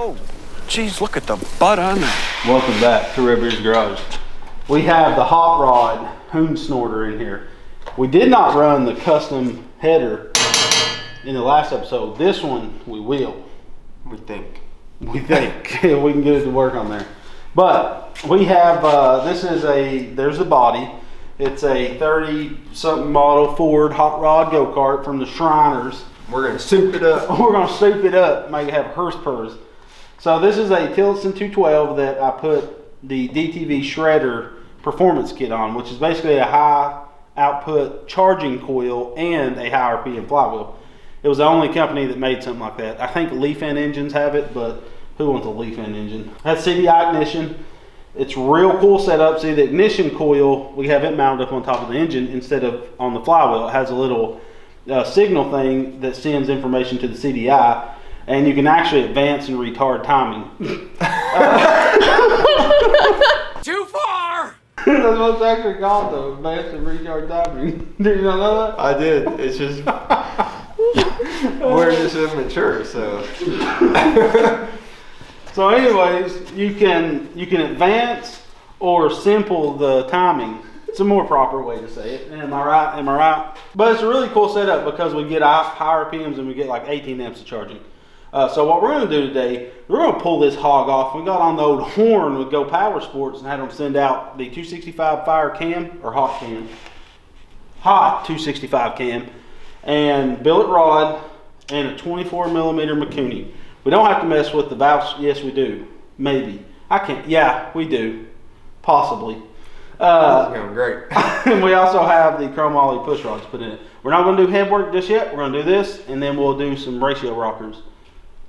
Oh, geez, look at the butt on that. Welcome back to Red Beard's Garage. We have the hot rod Hoon Snorter in here. We did not run the custom header in the last episode. This one we will. We think. We think. We can get it to work on there. But we have, there's the body. It's a 30-something model Ford hot rod go-kart from the Shriners. We're going to soup it up. We're going to soup it up, make it have hearse purrs. So this is a Tillotson 212 that I put the DTV Shredder performance kit on, which is basically a high output charging coil and a high RPM flywheel. It was the only company that made something like that. I think leaf end engines have it, but who wants a leaf end engine? It has CDI ignition. It's real cool setup. See, the ignition coil, we have it mounted up on top of the engine instead of on the flywheel. It has a little signal thing that sends information to the CDI, and you can actually advance and retard timing. Too far! That's what it's actually called, though, advance and retard timing. Did you not know that? I did. It's just we're just immature, so. So anyways, you can advance or simple the timing. It's a more proper way to say it. Am I right? Am I right? But it's a really cool setup because we get higher RPMs and we get like 18 amps of charging. So what we're going to do today, we're going to pull this hog off. We got on the old horn with Go Power Sports and had them send out the 265 fire cam, or hot 265 cam, and billet rod and a 24 millimeter Mikuni. We don't have to mess with the valves. Yes, we do. Maybe. I can't. Yeah, we do. Possibly. That's going great. And we also have the chromoly push rods put in it. We're not going to do head work just yet. We're going to do this, and then we'll do some ratio rockers.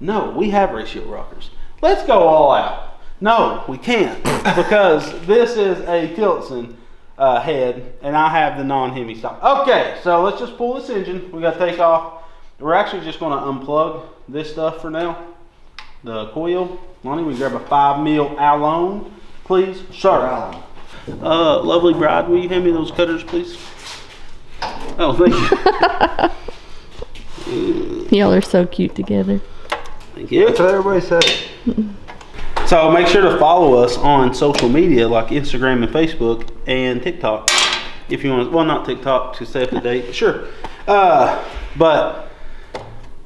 No, we have ratio rockers. Let's go all out. No, we can't, because this is a Tillotson head, and I have the non-Hemi stock. Okay, so let's just pull this engine. We got to take off. We're actually just going to unplug this stuff for now. The coil. Lonnie, we grab a 5 mil Alone, please. Sir. Lovely bride, will you hand me those cutters, please? Oh, thank you. Y'all are so cute together. Thank you. That's what everybody says. So make sure to follow us on social media like Instagram and Facebook and TikTok. If you want, well, not TikTok to stay up to date, but sure. But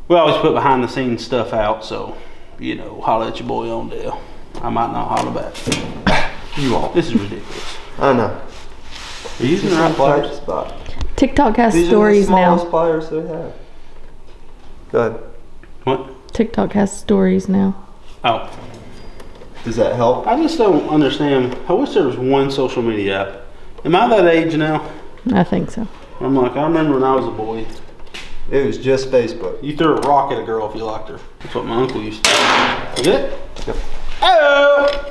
we always put behind the scenes stuff out, so, you know, holler at your boy on Dale. I might not holler back. You won't. This is ridiculous. I know. Are you using the right pliers? Spot. TikTok has These stories are the smallest now. pliers they have. Go ahead. What? TikTok has stories now. Oh. Does that help? I just don't understand. I wish there was one social media app. Am I that age now? I think so. I'm like, I remember when I was a boy. It was just Facebook. You threw a rock at a girl if you liked her. That's what my uncle used to do. You get it? Yep. Oh!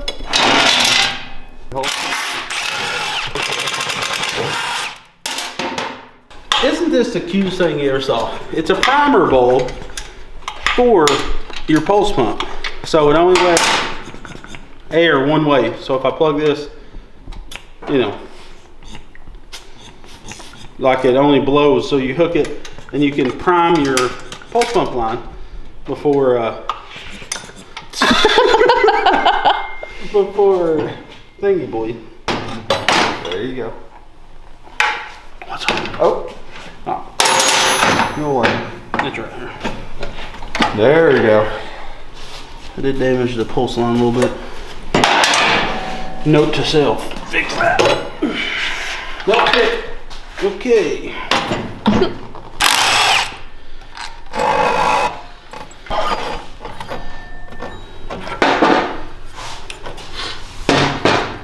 Isn't this the cutest thing you ever saw? It's a primer bulb for your pulse pump. So it only lets air one way. So if I plug this, you know, like it only blows. So you hook it and you can prime your pulse pump line before before thingy boy. There you go. What's on? Oh. No way. It's right here. There we go. I did damage the pulse line a little bit. Note to self, fix that. Okay. Okay.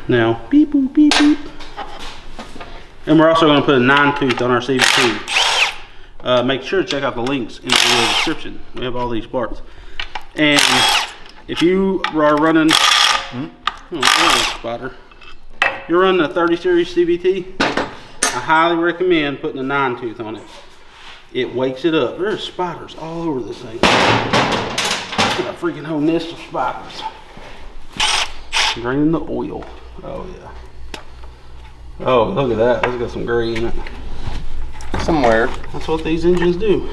Now, beep, boop, beep, beep. And we're also going to put a 9-tooth on our CVT. Make sure to check out the links in the video description. We have all these parts. And if you are running, spotter. You're running a 30 series CVT, I highly recommend putting a 9-tooth on it. It wakes it up. There's spiders all over this thing. Got a freaking whole nest of spiders. Draining the oil. Oh yeah. Oh, look at that. That's got some gray in it. Somewhere. That's what these engines do.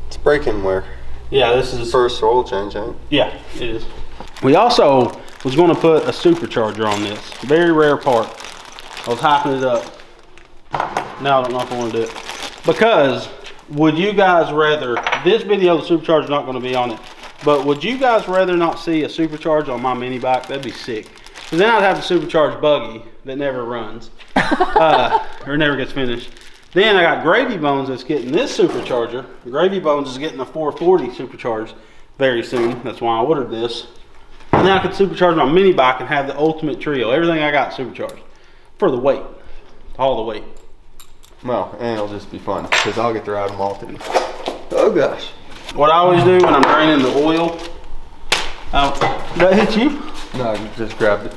It's breaking where? Yeah, this is First oil change, ain't it? Yeah, it is. We also was going to put a supercharger on this. Very rare part. I was hyping it up. Now I don't know if I want to do it. Because would you guys rather, this video the supercharger's not going to be on it, but would you guys rather not see a supercharger on my mini bike? That'd be sick. Because then I'd have the supercharged buggy that never runs. Or never gets finished. Then I got Gravy Bones that's getting this supercharger. Gravy Bones is getting a 440 supercharged very soon. That's why I ordered this. And then I could supercharge my mini bike and have the ultimate trio. Everything I got supercharged. For the weight. All the weight. Well, and it'll just be fun because I'll get to ride them all too. Oh gosh. What I always do when I'm draining the oil, did that hit you? No, I just grabbed it.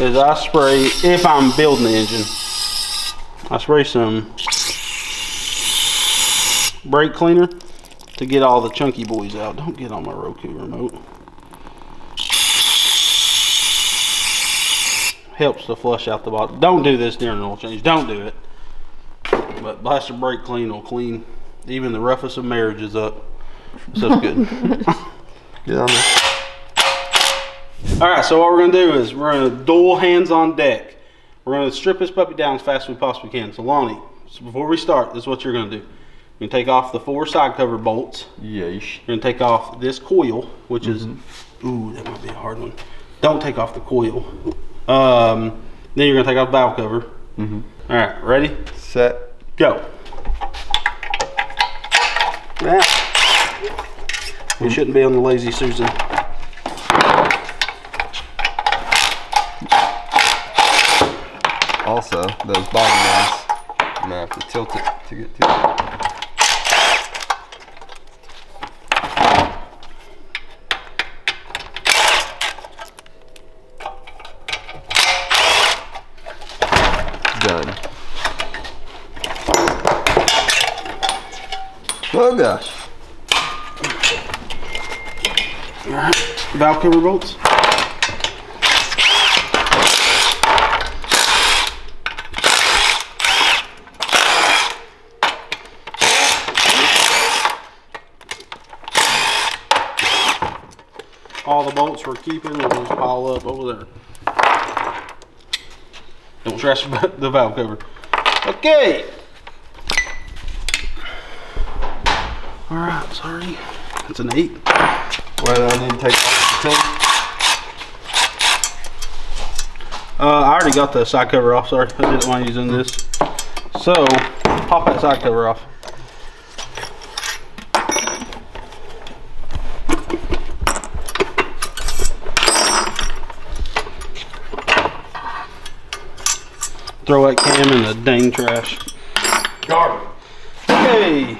Is I spray, if I'm building the engine, I spray some brake cleaner to get all the chunky boys out. Don't get on my Roku remote. Helps to flush out the bottom. Don't do this during an oil change. Don't do it. But Blaster Brake Clean will clean even the roughest of marriages up. So it's good. Get on there. Alright, so what we're going to do is we're going to dual hands on deck. We're going to strip this puppy down as fast as we possibly can. So Lonnie, before we start, this is what you're going to do. You're going to take off the 4 side cover bolts. Yeesh. You're going to take off this coil, which is, ooh, that might be a hard one. Don't take off the coil. Then you're going to take off the valve cover. Alright, ready? Set. Go. Yeah. We shouldn't be on the Lazy Susan. Also, those bottom ones, I'm gonna have to tilt it to get to it. Done. Oh gosh. Alright, valve cover bolts. All the bolts we're keeping will just pile up over there. Don't trash the valve cover. Okay. Alright, sorry. It's an 8. Whether I need to take off the tank. I already got the side cover off, sorry. I didn't want to use this. So, pop that side cover off. Throw that cam in the dang trash. Garbage. Okay.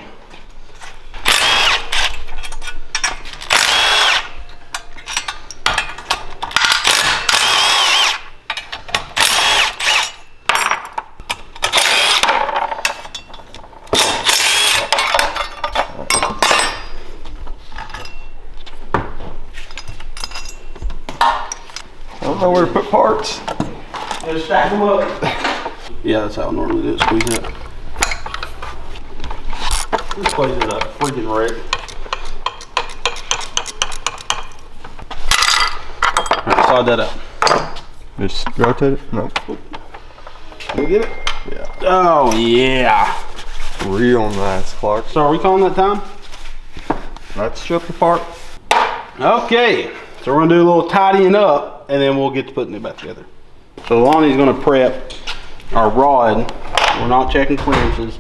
I don't know where to put parts. Just stack them up. Yeah, that's how I normally do it. Squeeze it. This place is a freaking wreck. Alright, slide that out. Just rotate it? No. Can we get it? Yeah. Oh, yeah. Real nice, Clark. So, are we calling that time? Let's strip the part. Okay. So, we're going to do a little tidying up, and then we'll get to putting it back together. So, Lonnie's going to prep our rod. We're not checking clearances.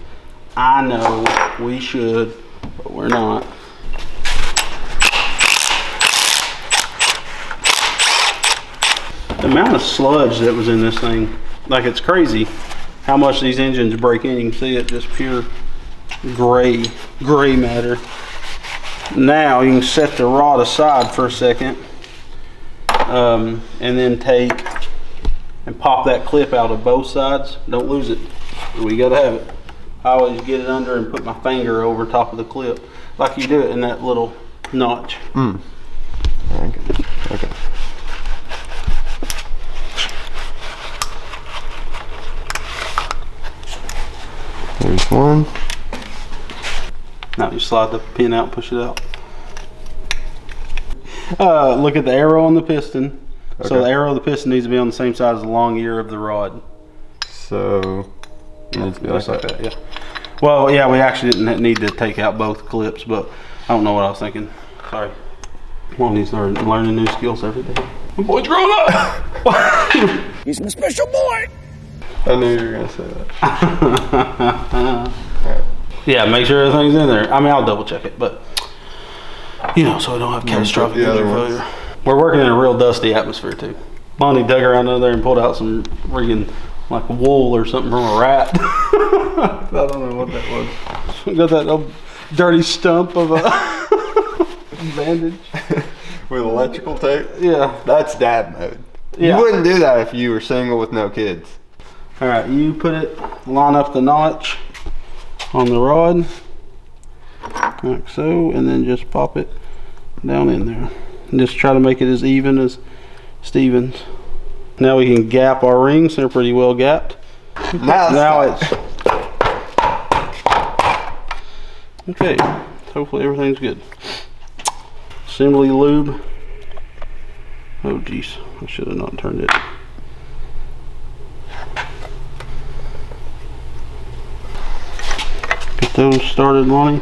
I know we should, but we're not. The amount of sludge that was in this thing, like, it's crazy how much these engines break in. You can see it, just pure gray matter. Now you can set the rod aside for a second, and then take and pop that clip out of both sides. Don't lose it. We gotta have it. I always get it under and put my finger over top of the clip, like you do it in that little notch. Okay. There's one. Now you slide the pin out, push it out. Look at the arrow on the piston. Okay. So the arrow of the piston needs to be on the same side as the long ear of the rod. So it needs to be Just like like that. that, yeah. Well, yeah, we actually didn't need to take out both clips, but I don't know what I was thinking. Sorry. One needs to learning new skills every day. My boy's growing up. He's my special boy. I knew you were gonna say that. Yeah, make sure everything's in there. I mean, I'll double check it, but you know, so we don't have catastrophic the other engine ones. failure. We're working in a real dusty atmosphere too. Lonnie dug around under there and pulled out some friggin' like wool or something from a rat. I don't know what that was. Got that old dirty stump of a bandage. With electrical tape? Yeah. That's dad mode. Yeah. You wouldn't do that if you were single with no kids. All right, you put it, line up the notch on the rod, like so, and then just pop it down in there. And just try to make it as even as Steven's. Now we can gap our rings, they're pretty well gapped. Now it's, okay, hopefully everything's good. Assembly lube. Oh geez, I should have not turned it. Get those started, Lonnie.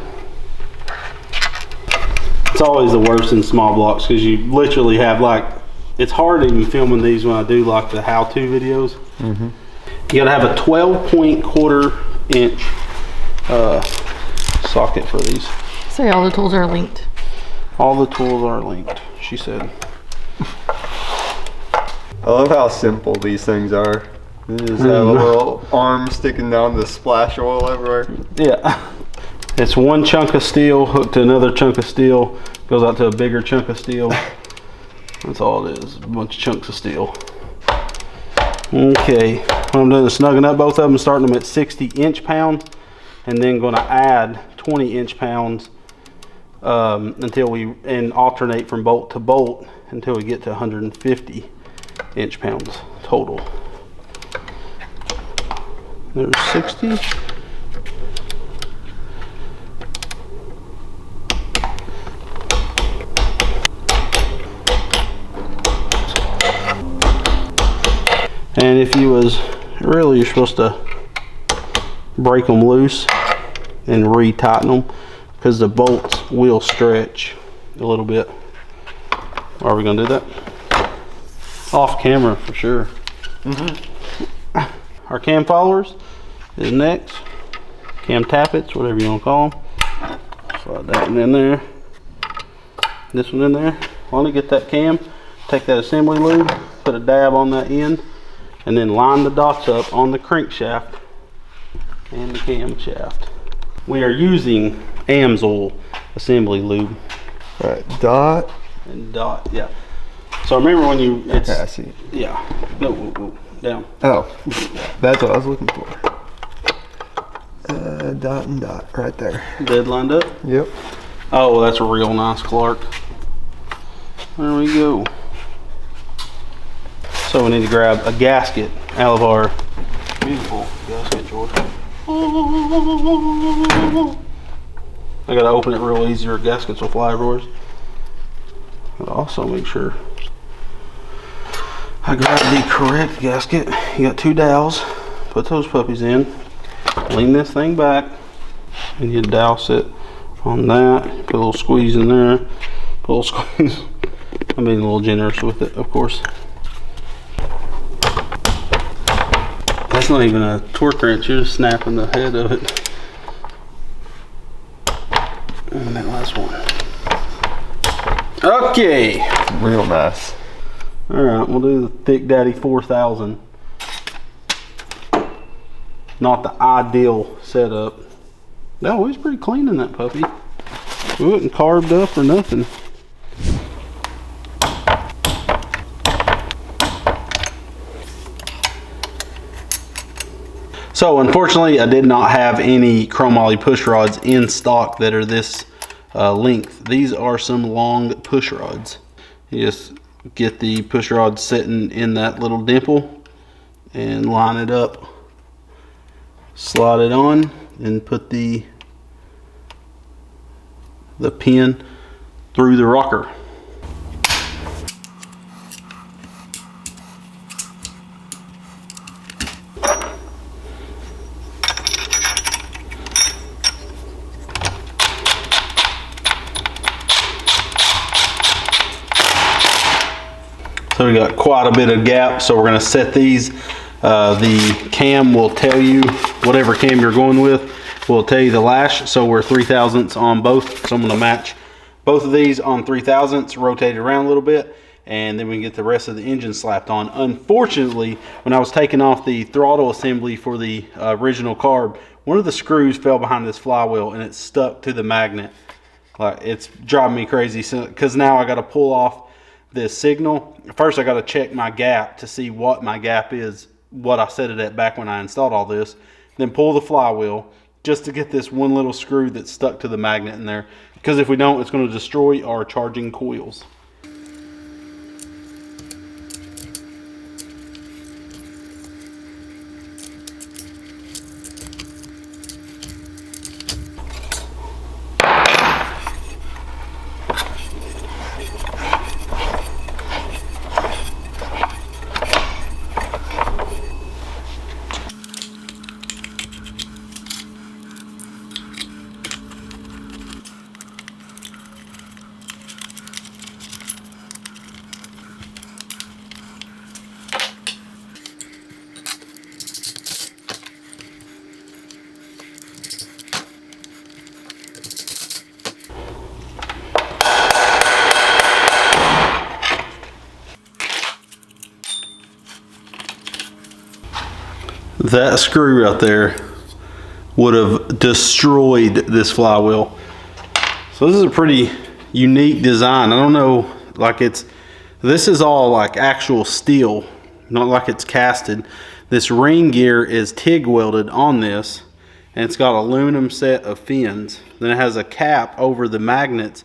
It's always the worst in small blocks because you literally have like, it's hard even filming these when I do like the how-to videos. You gotta have a 12.25-inch socket for these. Say all the tools are linked. All the tools are linked, she said. I love how simple these things are. You just have a little arm sticking down to splash oil everywhere. Yeah. It's one chunk of steel hooked to another chunk of steel, goes out to a bigger chunk of steel. That's all it is, a bunch of chunks of steel. Okay, what I'm doing is snugging up both of them, starting them at 60 inch-pounds, and then going to add 20 inch-pounds until we, and alternate from bolt to bolt until we get to 150 inch-pounds total. There's 60. And if you was really, you're supposed to break them loose and re-tighten them because the bolts will stretch a little bit. Are we gonna do that? Off camera for sure. Our cam followers is next. Cam tappets, whatever you want to call them. Slide that one in there. This one in there. Want to get that cam, take that assembly lube, put a dab on that end, and then line the dots up on the crankshaft and the cam shaft. We are using AMSOIL assembly lube. Alright, dot. And dot, yeah. So remember when you, it's, Okay, I see. yeah. No, whoa, whoa, down. Oh, that's what I was looking for. Dot and dot right there. Dead lined up. Yep. Oh, that's a real nice Clark. There we go. So we need to grab a gasket out of our beautiful gasket drawer. I gotta open it real easy or gaskets will fly everywhere. But also make sure I grab the correct gasket. You got 2 dowels. Put those puppies in. Lean this thing back and you douse it on that. Put a little squeeze in there. Put a little squeeze. I'm being a little generous with it, of course. That's not even a torque wrench, you're just snapping the head of it. And that last one. Okay. Real nice. Alright, we'll do the Thick Daddy 4000. Not the ideal setup. No, he's pretty clean in that puppy. We wasn't carved up or nothing. So unfortunately I did not have any chromoly push rods in stock that are this length. These are some long push rods. You just get the push rod sitting in that little dimple and line it up, slide it on, and put the pin through the rocker. So we got quite a bit of gap. So we're gonna set these. The cam will tell you, whatever cam you're going with, will tell you the lash. So we're 3/1000ths on both. So I'm gonna match both of these on 3/1000ths, rotate it around a little bit, and then we can get the rest of the engine slapped on. Unfortunately, when I was taking off the throttle assembly for the original carb, one of the screws fell behind this flywheel and it stuck to the magnet. Like, it's driving me crazy, because now I got to pull off this signal. First I got to check my gap to see what my gap is, what I set it at back when I installed all this, then pull the flywheel just to get this one little screw that's stuck to the magnet in there, because if we don't, it's going to destroy our charging coils. That screw right there would have destroyed this flywheel. So this is a pretty unique design. I don't know, like this is all like actual steel, not like it's casted. This ring gear is TIG welded on this, and it's got an aluminum set of fins. Then it has a cap over the magnets.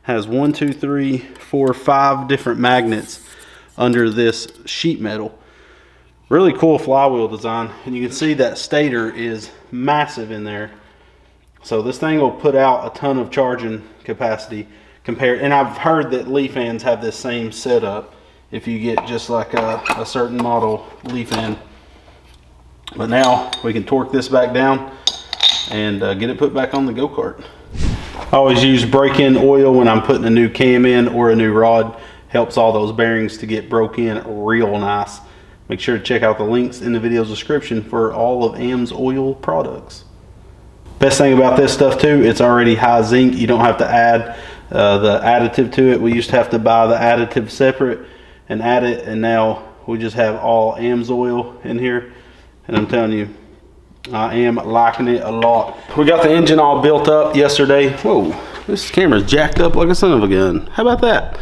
Has 1, 2, 3, 4, 5 different magnets under this sheet metal. Really cool flywheel design, and you can see that stator is massive in there. So this thing will put out a ton of charging capacity compared, and I've heard that Lee fans have this same setup if you get just like a certain model Lee fan. But now we can torque this back down and get it put back on the go-kart. I always use break-in oil when I'm putting a new cam in or a new rod. Helps all those bearings to get broke in real nice. Make sure to check out the links in the video's description for all of AM's oil products. Best thing about this stuff too, it's already high zinc. You don't have to add the additive to it. We used to have to buy the additive separate and add it, and now we just have all AM's oil in here. And I'm telling you, I am liking it a lot. We got the engine all built up yesterday. Whoa, this camera's jacked up like a son of a gun. How about that?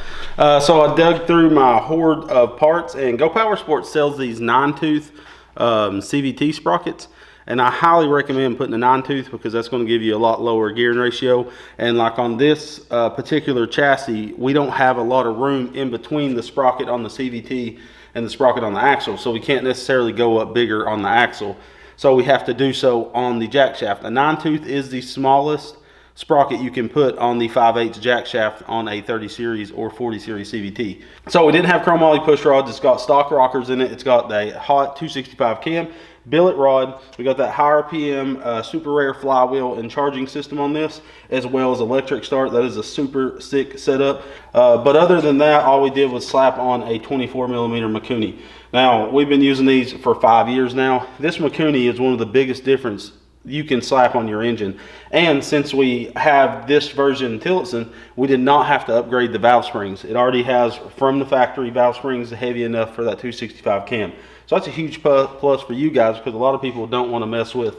So I dug through my hoard of parts, and Go Power Sports sells these 9-tooth CVT sprockets, and I highly recommend putting a 9-tooth because that's going to give you a lot lower gearing ratio. And like on this particular chassis, we don't have a lot of room in between the sprocket on the CVT and the sprocket on the axle, so we can't necessarily go up bigger on the axle. So we have to do so on the jack shaft. A 9-tooth is the smallest sprocket you can put on the 5/8 jack shaft on a 30 series or 40 series CVT. So we didn't have chromoly push rods. It's got stock rockers in it. It's got the hot 265 cam, billet rod. We got that high RPM super rare flywheel and charging system on this, as well as electric start. That is a super sick setup. But other than that, all we did was slap on a 24mm Mikuni. Now, we've been using these for 5 years now. This Mikuni is one of the biggest difference you can slap on your engine. And since we have this version Tillotson, we did not have to upgrade the valve springs. It already has from the factory valve springs heavy enough for that 265 cam. So that's a huge plus for you guys, because a lot of people don't want to mess with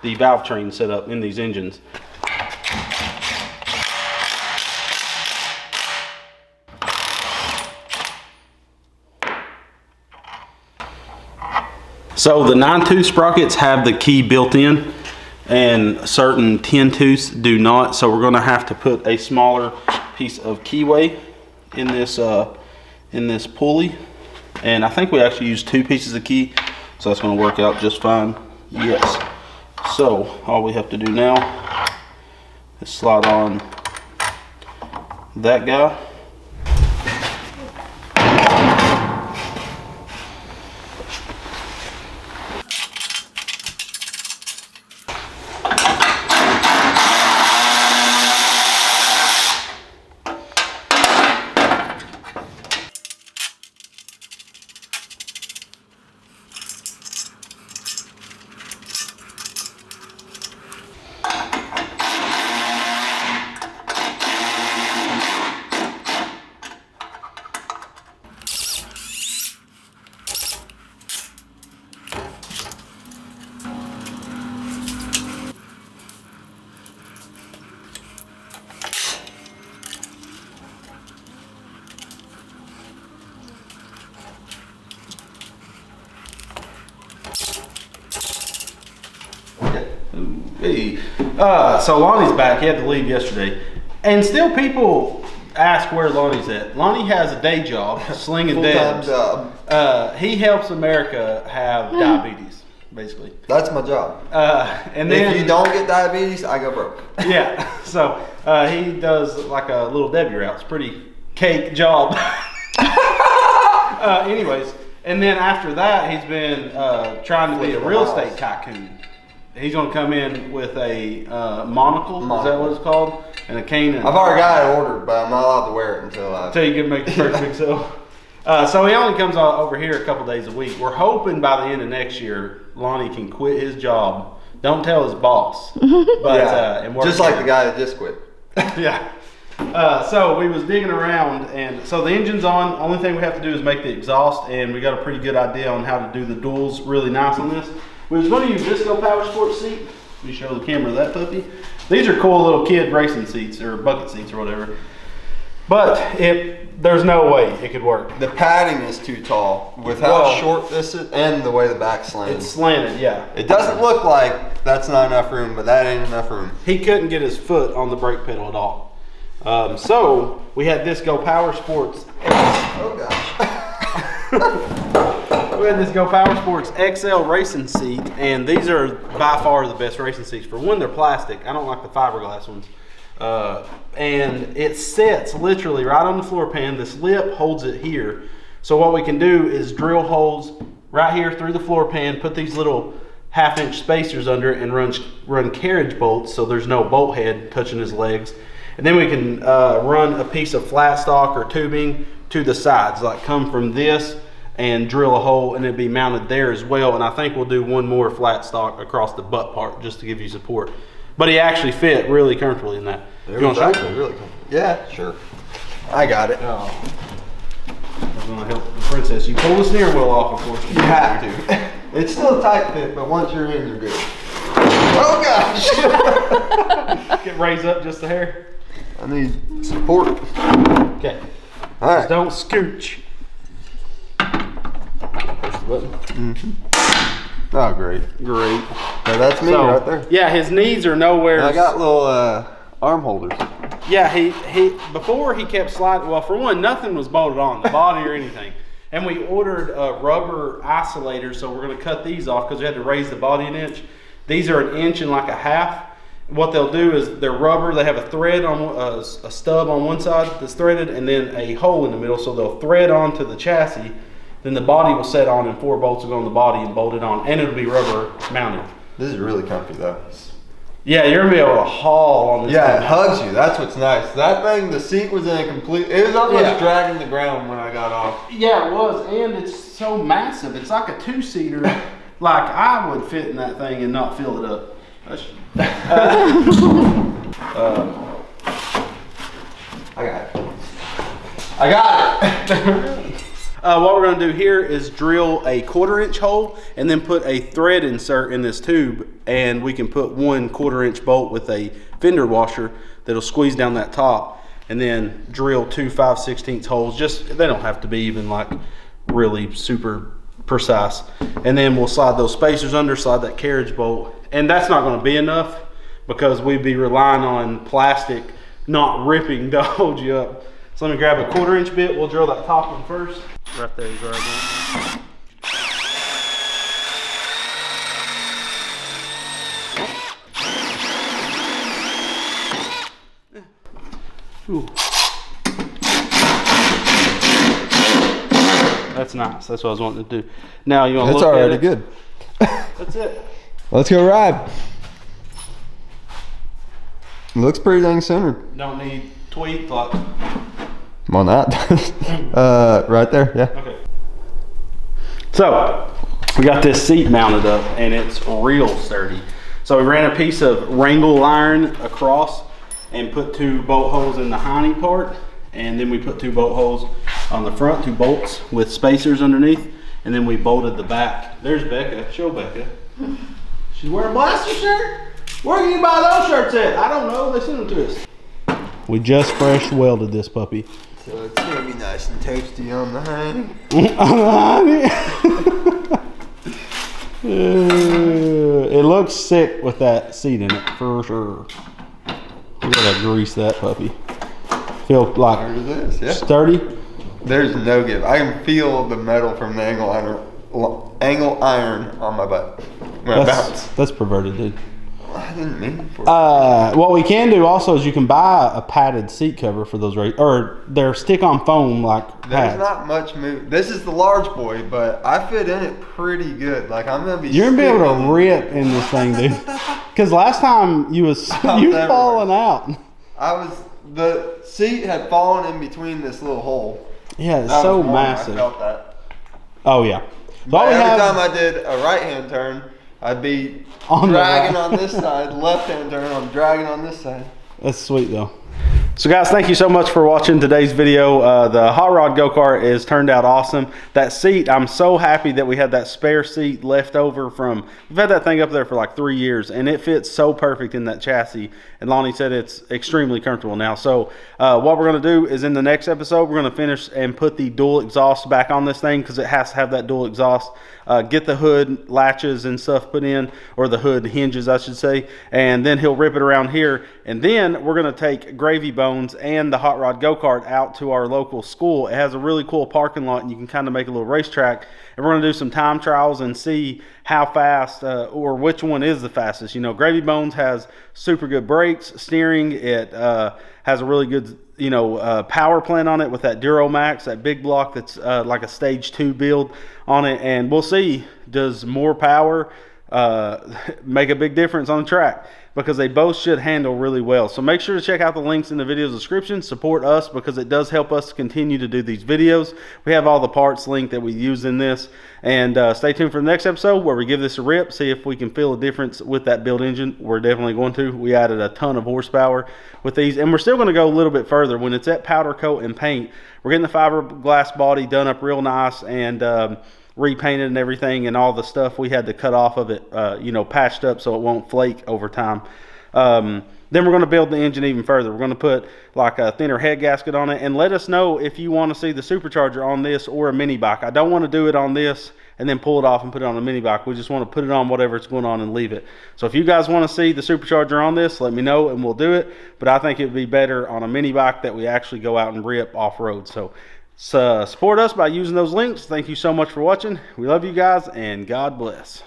the valve train setup in these engines. So the 9-tooth sprockets have the key built in, and certain 10-tooths do not. So we're going to have to put a smaller piece of keyway in this pulley, and I think we actually use 2 pieces of key, so that's going to work out just fine. Yes. So all we have to do now is slide on that guy. Hey. So Lonnie's back. He had to leave yesterday. And still people ask where Lonnie's at. Lonnie has a day job, slinging dabs. Full-time job. He helps America have diabetes, basically. That's my job. And then if you don't get diabetes, I go broke. Yeah. So he does like a little Debbie route. It's a pretty cake job. Anyways, and then after that, he's been trying to be a real estate tycoon. He's going to come in with a monocle. Is that what it's called? And a cane. And I've already got it ordered, but I'm not allowed to wear it until you can make the first big sale. So he only comes over here a couple days a week. We're hoping by the end of next year, Lonnie can quit his job. Don't tell his boss. But and work just like the guy that just quit. Yeah. So we was digging around, and so the engine's on. Only thing we have to do is make the exhaust, and we got a pretty good idea on how to do the duals really nice on this. We was going to use Visco Power Sports seat. Let me show the camera that puppy. These are cool little kid racing seats or bucket seats or whatever. But there's no way it could work. The padding is too tall with how short this is and the way the back's slanted. It's slanted, yeah. It doesn't look like that's not enough room, but that ain't enough room. He couldn't get his foot on the brake pedal at all. So we had this Go Power Sports. Oh gosh. We had this Go Power Sports XL racing seat, and these are by far the best racing seats. For one, they're plastic. I don't like the fiberglass ones. And it sits literally right on the floor pan. This lip holds it here. So what we can do is drill holes right here through the floor pan, put these little 1/2-inch spacers under it, and run carriage bolts so there's no bolt head touching his legs. And then we can run a piece of flat stock or tubing to the sides, like come from this and drill a hole, and it'd be mounted there as well. And I think we'll do one more flat stock across the butt part just to give you support. But he actually fit really comfortably in that. You want to show him? Really comfortable. Yeah, sure. I got it. Oh. I was going to help the princess. You pull the steering wheel off, of course. You have to. It's still a tight fit, but once you're in, you're good. Oh gosh! Get raised up just a hair. I need support. Okay. All right. Just don't scooch. Push the button. Oh, great. Great. So that's me right there. Yeah, his knees are nowhere. And I got little arm holders. Yeah, he before he kept sliding. Well, for one, nothing was bolted on the body or anything. And we ordered rubber isolators, so we're going to cut these off because we had to raise the body an inch. These are 1.5 inches. What they'll do is they're rubber. They have a thread on a stub on one side that's threaded, and then a hole in the middle. So they'll thread onto the chassis. Then the body will set on, and 4 bolts will go on the body and bolt it on, and it'll be rubber mounted. This is really comfy though. Yeah, you're gonna be able to haul on this. Yeah, thing. it hugs you. That's what's nice. That thing, the seat was in a complete. It was almost dragging the ground when I got off. Yeah, it was, and it's so massive. It's like a 2-seater. Like I would fit in that thing and not fill it up. I got it. I got it. What we're going to do here is drill a 1/4-inch hole and then put a thread insert in this tube, and we can put 1 1/4-inch bolt with a fender washer that'll squeeze down that top, and then drill 2 5/16 holes. Just they don't have to be even like really super precise, and then we'll slide those spacers under, slide that carriage bolt, and that's not going to be enough because we'd be relying on plastic not ripping to hold you up. So let me grab a 1/4-inch bit. We'll drill that top one first. Right there, he's right there. Ooh. That's nice. That's what I was wanting to do. Now you want to It's look already at it? good. That's it. Let's go ride. Looks pretty dang centered. Don't need tweak like. Come on, that. Right there, yeah. Okay. So we got this seat mounted up, and it's real sturdy. So we ran a piece of wrangle iron across and put 2 bolt holes in the hiney part, and then we put 2 bolt holes on the front, 2 bolts with spacers underneath, and then we bolted the back. There's Becca. Show Becca. She's wearing a blaster shirt. Where can you buy those shirts at? I don't know. They sent them to us. We just fresh welded this puppy. So it's gonna be nice and toasty on the hiney. It looks sick with that seat in it for sure. We gotta grease that puppy. Feel like sturdy. There's no give. I can feel the metal from the angle iron on my butt when I bounce. That's perverted, dude. I didn't mean for it. What we can do also is you can buy a padded seat cover for those, or they're stick-on foam like pads. There's not much move. This is the large boy, but I fit in it pretty good. Like I'm gonna be. You're gonna be able to rip in this thing, dude. Because last time you falling out. The seat had fallen in between this little hole. Yeah, it's so massive. I felt that. Oh yeah. So every time I did a right-hand turn, I'd be dragging on this side. Left-hand turn, I'm dragging on this side. That's sweet though. So guys, thank you so much for watching today's video. The hot rod go-kart has turned out awesome. That seat, I'm so happy that we had that spare seat left over from, we've had that thing up there for like 3 years and it fits so perfect in that chassis. And Lonnie said it's extremely comfortable now. So what we're gonna do is in the next episode, we're gonna finish and put the dual exhaust back on this thing because it has to have that dual exhaust. Get the hood latches and stuff put in, or the hood hinges I should say, and then he'll rip it around here. And then we're gonna take Gravy Bones and the hot rod go-kart out to our local school. It has a really cool parking lot and you can kind of make a little racetrack, and we're gonna do some time trials and see how fast or which one is the fastest. You know, Gravy Bones has super good brakes, steering, it has a really good power plant on it with that Duromax, that big block that's like a stage 2 build on it, and we'll see, does more power make a big difference on the track, because they both should handle really well. So make sure to check out the links in the video description. Support us because it does help us to continue to do these videos. We have all the parts linked that we use in this, and stay tuned for the next episode where we give this a rip, see if we can feel a difference with that build engine. We're definitely going to. We added a ton of horsepower with these, and we're still going to go a little bit further. When it's at powder coat and paint, we're getting the fiberglass body done up real nice and repainted and everything, and all the stuff we had to cut off of it patched up so it won't flake over time. Then we're going to build the engine even further. We're going to put like a thinner head gasket on it, and let us know if you want to see the supercharger on this or a mini bike. I don't want to do it on this and then pull it off and put it on a mini bike. We just want to put it on whatever it's going on and leave it. So if you guys want to see the supercharger on this, let me know and we'll do it. But I think it would be better on a mini bike that we actually go out and rip off-road. So support us by using those links. Thank you so much for watching. We love you guys, and God bless.